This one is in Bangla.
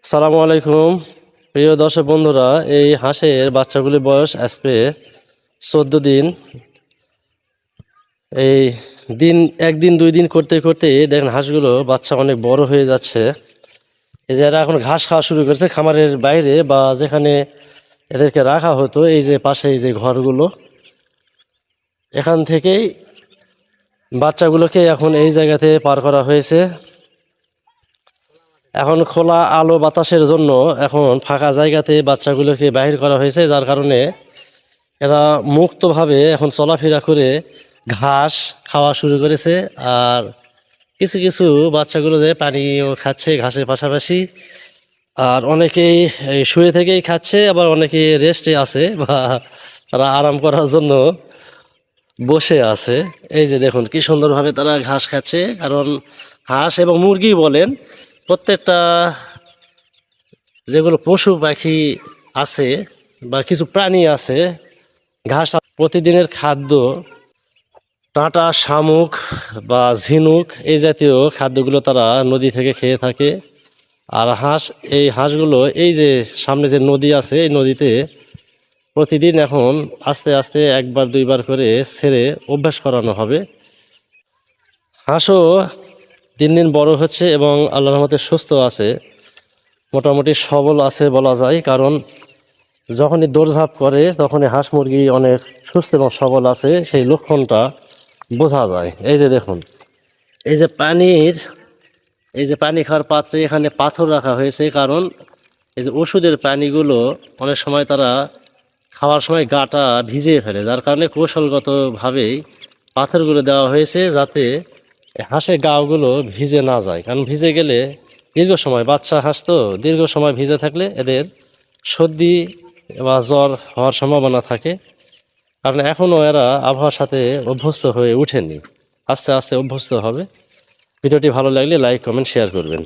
সালামু আলাইকুম প্রিয় দর্শক বন্ধুরা, এই হাঁসের বাচ্চাগুলির বয়স আজকে 14 দিন। এই দিন একদিন 2 দিন করতে করতে দেখেন হাঁসগুলো বাচ্চা অনেক বড় হয়ে যাচ্ছে। এই যে এরা এখন ঘাস খাওয়া শুরু করেছে খামারের বাইরে বা যেখানে এদেরকে রাখা হতো, এই যে পাশে এই যে ঘরগুলো, এখান থেকেই বাচ্চাগুলোকে এখন এই জায়গাতে পার করা হয়েছে। এখন খোলা আলো বাতাসের জন্য এখন ফাঁকা জায়গাতে বাচ্চাগুলোকে বাহির করা হয়েছে, যার কারণে এরা মুক্তভাবে এখন চলাফেরা করে ঘাস খাওয়া শুরু করেছে। আর কিছু কিছু বাচ্চাগুলো যে পানিও খাচ্ছে ঘাসের পাশাপাশি, আর অনেকেই এই শুয়ে থেকেই খাচ্ছে, আবার অনেকে রেস্টে আছে বা তারা আরাম করার জন্য বসে আছে। এই যে দেখুন কি সুন্দরভাবে তারা ঘাস খাচ্ছে, কারণ হাঁস এবং মুরগি বলেন, প্রত্যেকটা যেগুলো পশু পাখি আছে বা কিছু প্রাণী আছে, ঘাস প্রতিদিনের খাদ্য টাটা, শামুক বা ঝিনুক এই জাতীয় খাদ্যগুলো তারা নদী থেকে খেয়ে থাকে। আর এই হাঁসগুলো এই যে সামনে যে নদী আছে, এই নদীতে প্রতিদিন এখন আস্তে আস্তে 1-2বার করে ছেড়ে অভ্যাস করানো হবে। হাঁসও দিন দিন বড় হচ্ছে এবং আল্লাহর রহমতে সুস্থ আছে, মোটামুটি সবল আছে বলা যায়। কারণ যখনই দৌড়ঝাঁপ করে তখনই হাঁস মুরগি অনেক সুস্থ এবং সবল আছে, সেই লক্ষণটা বোঝা যায়। এই যে দেখুন, এই যে পানি খাওয়ার পাত্রে এখানে পাথর রাখা হয়েছে, কারণ এই যে ওষুধের পানিগুলো অনেক সময় তারা খাওয়ার সময় গাটা ভিজিয়ে ফেলে, যার কারণে কৌশলগতভাবেই পাথরগুলো দেওয়া হয়েছে, যাতে হাঁসের গাগুলো ভিজে না যায়। কারণ ভিজে গেলে দীর্ঘ সময়, বাচ্চা হাঁস তো দীর্ঘ সময় ভিজে থাকলে এদের সর্দি বা জ্বর হওয়ার সম্ভাবনা থাকে। কারণ এখনও এরা আবহাওয়ার সাথে অভ্যস্ত হয়ে ওঠেনি, আস্তে আস্তে অভ্যস্ত হবে। ভিডিওটি ভালো লাগলে লাইক, কমেন্ট, শেয়ার করবেন।